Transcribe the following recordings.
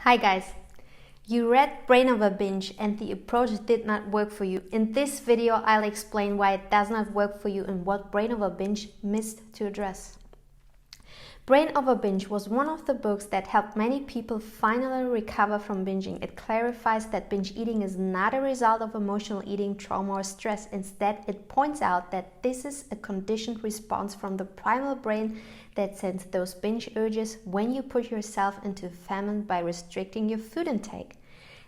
Hi guys, you read Brain Over Binge and the approach did not work for you. In this video, I'll explain why it does not work for you and what Brain Over Binge missed to address. Brain Over Binge was one of the books that helped many people finally recover from binging. It clarifies that binge eating is not a result of emotional eating, trauma, or stress. Instead, it points out that this is a conditioned response from the primal brain that sends those binge urges when you put yourself into famine by restricting your food intake.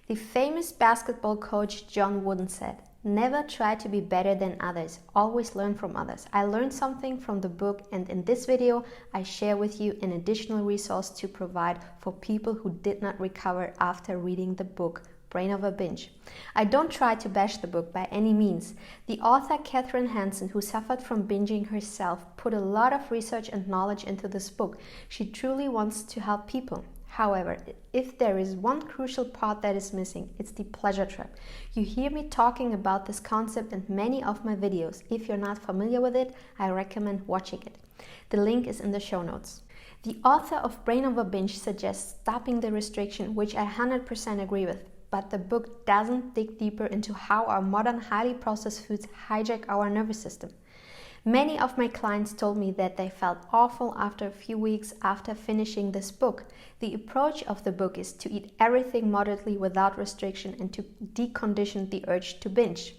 The famous basketball coach John Wooden said, "Never try to be better than others, always learn from others." I learned something from the book, and in this video I share with you an additional resource to provide for people who did not recover after reading the book Brain Over Binge. I don't try to bash the book by any means. The author Katherine Hansen, who suffered from binging herself, put a lot of research and knowledge into this book. She truly wants to help people. However, if there is one crucial part that is missing, it's the pleasure trap. You hear me talking about this concept in many of my videos. If you're not familiar with it, I recommend watching it. The link is in the show notes. The author of Brain Over Binge suggests stopping the restriction, which I 100% agree with. But the book doesn't dig deeper into how our modern highly processed foods hijack our nervous system. Many of my clients told me that they felt awful after a few weeks after finishing this book. The approach of the book is to eat everything moderately without restriction and to decondition the urge to binge.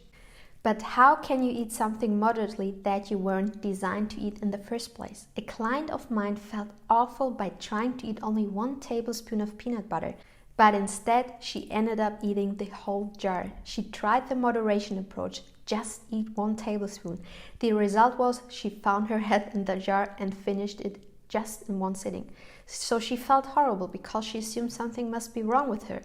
But how can you eat something moderately that you weren't designed to eat in the first place? A client of mine felt awful by trying to eat only 1 tablespoon of peanut butter. But instead, she ended up eating the whole jar. She tried the moderation approach, just eat 1 tablespoon. The result was she found her head in the jar and finished it just in 1 sitting. So she felt horrible because she assumed something must be wrong with her.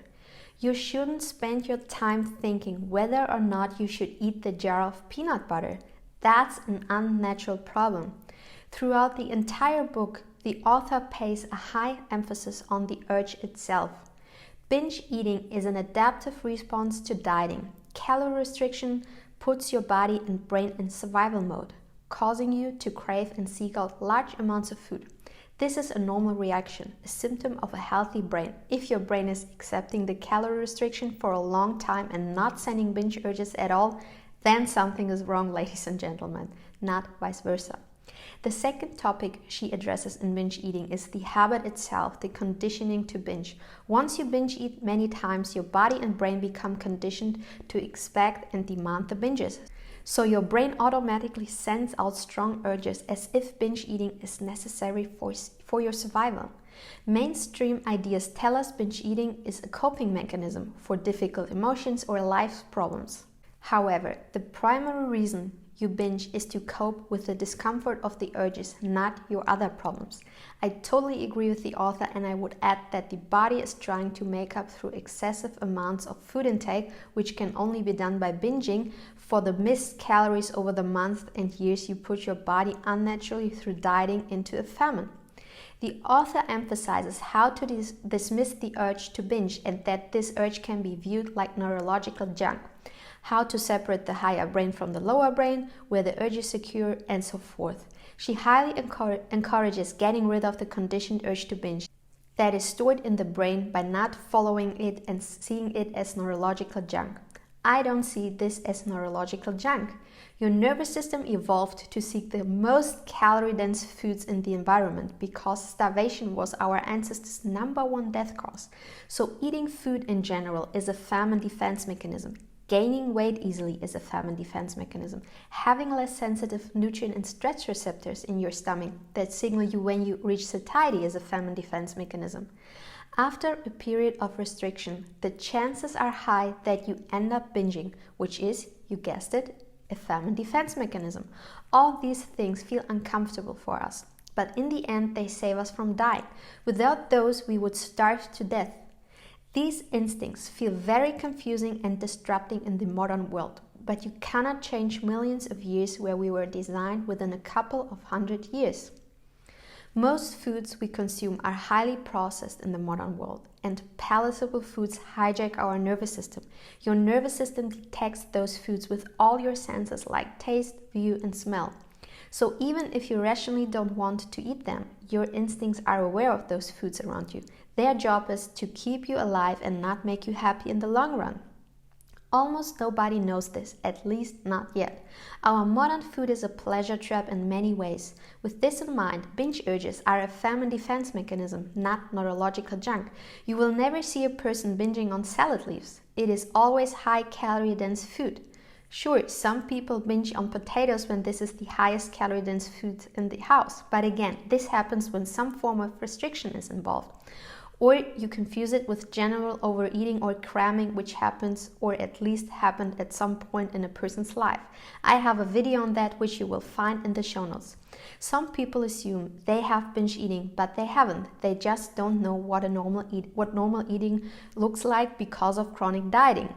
You shouldn't spend your time thinking whether or not you should eat the jar of peanut butter. That's an unnatural problem. Throughout the entire book, the author pays a high emphasis on the urge itself. Binge eating is an adaptive response to dieting. Calorie restriction puts your body and brain in survival mode, causing you to crave and seek out large amounts of food. This is a normal reaction, a symptom of a healthy brain. If your brain is accepting the calorie restriction for a long time and not sending binge urges at all, then something is wrong, ladies and gentlemen, not vice versa. The second topic she addresses in binge eating is the habit itself, the conditioning to binge. Once you binge eat many times, your body and brain become conditioned to expect and demand the binges. So your brain automatically sends out strong urges as if binge eating is necessary for your survival. Mainstream ideas tell us binge eating is a coping mechanism for difficult emotions or life problems. However, the primary reason you binge is to cope with the discomfort of the urges, not your other problems. I totally agree with the author, and I would add that the body is trying to make up through excessive amounts of food intake, which can only be done by binging, for the missed calories over the months and years you put your body unnaturally through dieting into a famine. The author emphasizes how to dismiss the urge to binge and that this urge can be viewed like neurological junk. How to separate the higher brain from the lower brain, where the urges occur, and so forth. She highly encourages getting rid of the conditioned urge to binge that is stored in the brain by not following it and seeing it as neurological junk. I don't see this as neurological junk. Your nervous system evolved to seek the most calorie-dense foods in the environment because starvation was our ancestors' #1 death cause. So eating food in general is a famine defense mechanism. Gaining weight easily is a famine defense mechanism. Having less sensitive nutrient and stretch receptors in your stomach that signal you when you reach satiety is a famine defense mechanism. After a period of restriction, the chances are high that you end up binging, which is, you guessed it, a famine defense mechanism. All these things feel uncomfortable for us, but in the end they save us from dying. Without those, we would starve to death. These instincts feel very confusing and disrupting in the modern world, but you cannot change millions of years where we were designed within a couple of 100 years. Most foods we consume are highly processed in the modern world, and palatable foods hijack our nervous system. Your nervous system detects those foods with all your senses like taste, view, and smell. So even if you rationally don't want to eat them, your instincts are aware of those foods around you. Their job is to keep you alive and not make you happy in the long run. Almost nobody knows this, at least not yet. Our modern food is a pleasure trap in many ways. With this in mind, binge urges are a famine defense mechanism, not neurological junk. You will never see a person binging on salad leaves. It is always high-calorie dense food. Sure, some people binge on potatoes when this is the highest calorie dense food in the house, but again, this happens when some form of restriction is involved. Or you confuse it with general overeating or cramming, which happens or at least happened at some point in a person's life. I have a video on that which you will find in the show notes. Some people assume they have binge eating, but they haven't. They just don't know what normal eating looks like because of chronic dieting.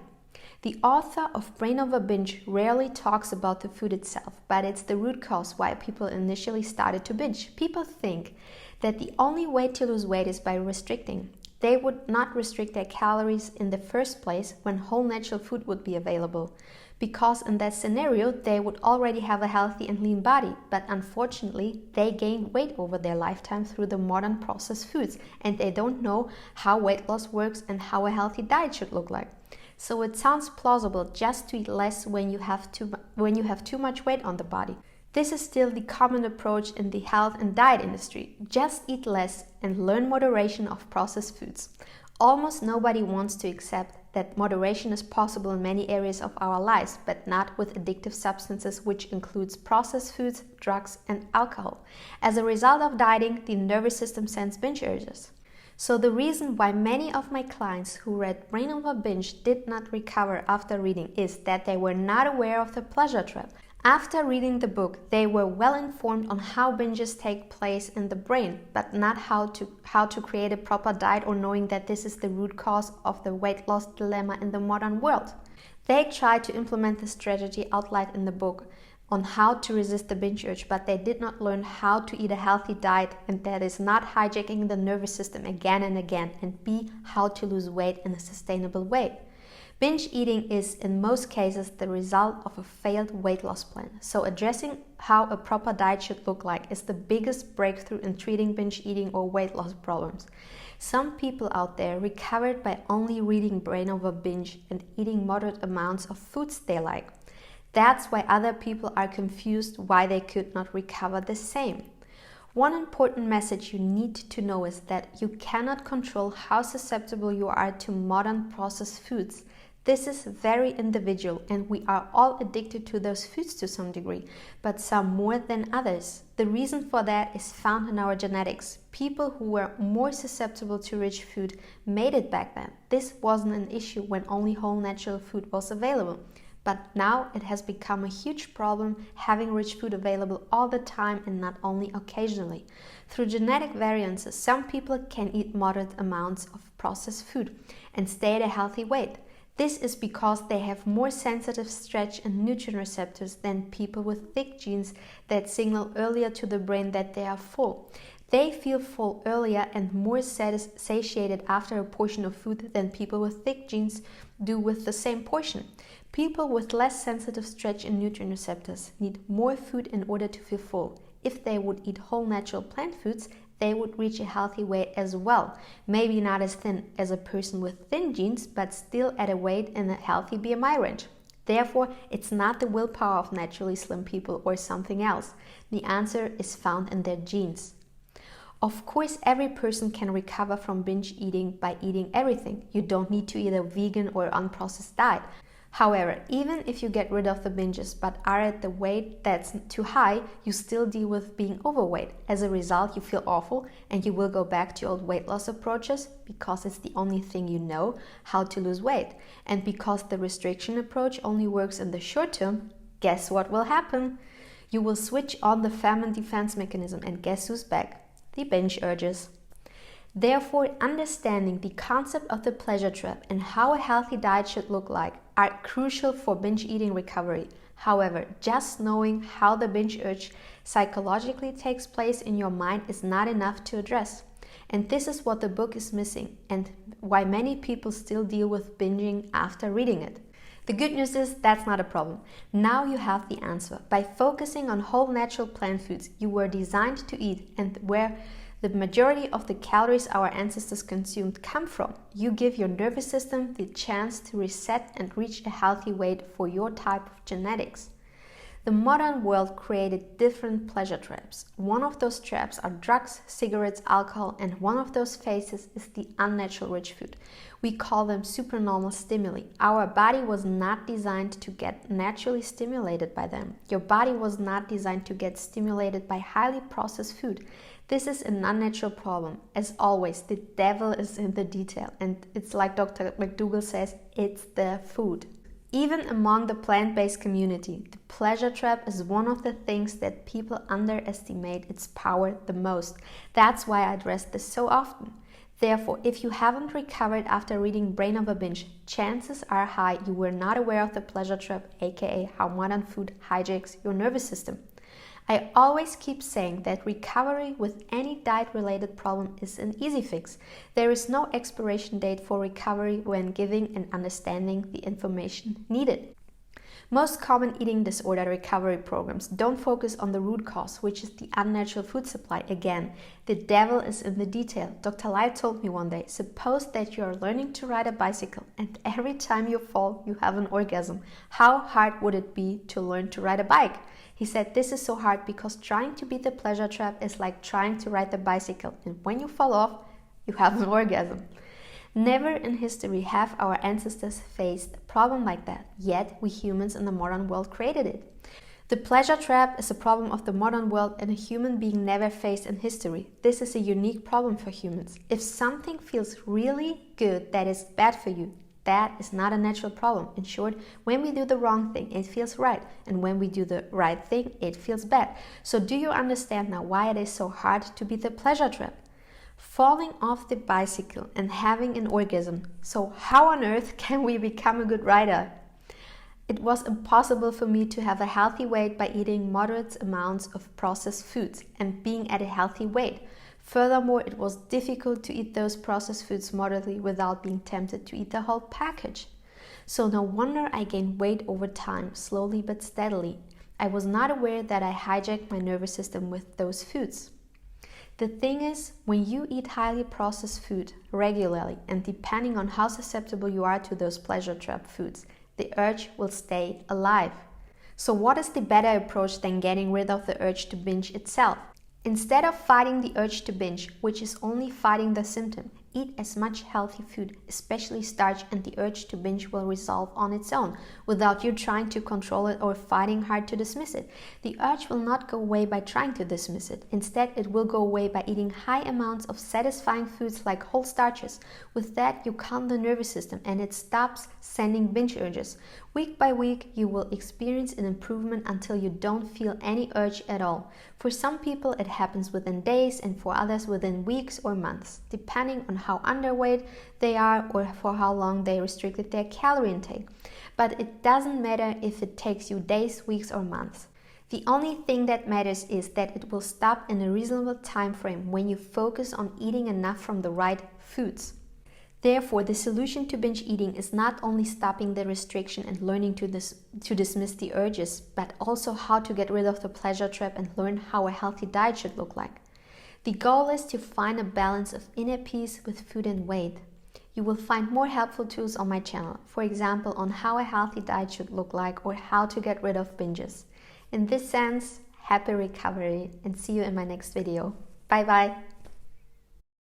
The author of Brain Over Binge rarely talks about the food itself, but it's the root cause why people initially started to binge. People think that the only way to lose weight is by restricting. They would not restrict their calories in the first place when whole natural food would be available, because in that scenario they would already have a healthy and lean body, but unfortunately they gain weight over their lifetime through the modern processed foods, and they don't know how weight loss works and how a healthy diet should look like. So it sounds plausible just to eat less when you have too much weight on the body. This is still the common approach in the health and diet industry. Just eat less and learn moderation of processed foods. Almost nobody wants to accept that moderation is possible in many areas of our lives, but not with addictive substances, which includes processed foods, drugs, and alcohol. As a result of dieting, the nervous system sends binge urges. So the reason why many of my clients who read Brain Over Binge did not recover after reading is that they were not aware of the pleasure trap. After reading the book, they were well informed on how binges take place in the brain, but not how to create a proper diet or knowing that this is the root cause of the weight loss dilemma in the modern world. They tried to implement the strategy outlined in the book on how to resist the binge urge, but they did not learn how to eat a healthy diet, and that is not hijacking the nervous system again and again, and B, how to lose weight in a sustainable way. Binge eating is in most cases the result of a failed weight loss plan. So addressing how a proper diet should look like is the biggest breakthrough in treating binge eating or weight loss problems. Some people out there recovered by only reading Brain Over Binge and eating moderate amounts of foods they like. That's why other people are confused why they could not recover the same. One important message you need to know is that you cannot control how susceptible you are to modern processed foods. This is very individual, and we are all addicted to those foods to some degree, but some more than others. The reason for that is found in our genetics. People who were more susceptible to rich food made it back then. This wasn't an issue when only whole natural food was available. But now it has become a huge problem having rich food available all the time and not only occasionally. Through genetic variances, some people can eat moderate amounts of processed food and stay at a healthy weight. This is because they have more sensitive stretch and nutrient receptors than people with thick genes that signal earlier to the brain that they are full. They feel full earlier and more satiated after a portion of food than people with thick genes do with the same portion. People with less sensitive stretch and nutrient receptors need more food in order to feel full. If they would eat whole natural plant foods, they would reach a healthy weight as well. Maybe not as thin as a person with thin genes, but still at a weight in a healthy BMI range. Therefore, it's not the willpower of naturally slim people or something else. The answer is found in their genes. Of course, every person can recover from binge eating by eating everything. You don't need to eat a vegan or unprocessed diet. However, even if you get rid of the binges but are at the weight that's too high, you still deal with being overweight. As a result, you feel awful and you will go back to old weight loss approaches because it's the only thing you know how to lose weight. And because the restriction approach only works in the short term, guess what will happen? You will switch on the famine defense mechanism, and guess who's back? The binge urges. Therefore, understanding the concept of the pleasure trap and how a healthy diet should look like are crucial for binge eating recovery. However, just knowing how the binge urge psychologically takes place in your mind is not enough to address. And this is what the book is missing, and why many people still deal with binging after reading it. The good news is that's not a problem. Now you have the answer. By focusing on whole natural plant foods you were designed to eat and where the majority of the calories our ancestors consumed come from. You give your nervous system the chance to reset and reach a healthy weight for your type of genetics. The modern world created different pleasure traps. One of those traps are drugs, cigarettes, alcohol, and one of those phases is the unnatural rich food. We call them supernormal stimuli. Our body was not designed to get naturally stimulated by them. Your body was not designed to get stimulated by highly processed food. This is an unnatural problem. As always, the devil is in the detail, and it's like Dr. McDougall says, it's the food. Even among the plant-based community, the pleasure trap is one of the things that people underestimate its power the most. That's why I address this so often. Therefore, if you haven't recovered after reading Brain Over Binge, chances are high you were not aware of the pleasure trap, aka how modern food hijacks your nervous system. I always keep saying that recovery with any diet-related problem is an easy fix. There is no expiration date for recovery when giving and understanding the information needed. Most common eating disorder recovery programs don't focus on the root cause, which is the unnatural food supply. Again, the devil is in the detail. Dr. Lai told me one day, suppose that you are learning to ride a bicycle and every time you fall, you have an orgasm. How hard would it be to learn to ride a bike? He said this is so hard because trying to beat the pleasure trap is like trying to ride the bicycle, and when you fall off, you have an orgasm. Never in history have our ancestors faced a problem like that, yet we humans in the modern world created it. The pleasure trap is a problem of the modern world and a human being never faced in history. This is a unique problem for humans. If something feels really good that is bad for you, that is not a natural problem. In short, when we do the wrong thing, it feels right. And when we do the right thing, it feels bad. So do you understand now why it is so hard to beat the pleasure trap? Falling off the bicycle and having an orgasm. So how on earth can we become a good rider? It was impossible for me to have a healthy weight by eating moderate amounts of processed foods and being at a healthy weight. Furthermore, it was difficult to eat those processed foods moderately without being tempted to eat the whole package. So no wonder I gained weight over time, slowly but steadily. I was not aware that I hijacked my nervous system with those foods. The thing is, when you eat highly processed food regularly and depending on how susceptible you are to those pleasure trap foods, the urge will stay alive. So what is the better approach than getting rid of the urge to binge itself? Instead of fighting the urge to binge, which is only fighting the symptom, eat as much healthy food, especially starch, and the urge to binge will resolve on its own, without you trying to control it or fighting hard to dismiss it. The urge will not go away by trying to dismiss it. Instead, it will go away by eating high amounts of satisfying foods like whole starches. With that, you calm the nervous system and it stops sending binge urges. Week by week, you will experience an improvement until you don't feel any urge at all. For some people, it happens within days, and for others within weeks or months, depending on how underweight they are or for how long they restricted their calorie intake. But it doesn't matter if it takes you days, weeks, or months. The only thing that matters is that it will stop in a reasonable time frame when you focus on eating enough from the right foods. Therefore, the solution to binge eating is not only stopping the restriction and learning to dismiss the urges, but also how to get rid of the pleasure trap and learn how a healthy diet should look like. The goal is to find a balance of inner peace with food and weight. You will find more helpful tools on my channel, for example, on how a healthy diet should look like or how to get rid of binges. In this sense, happy recovery and see you in my next video. Bye bye!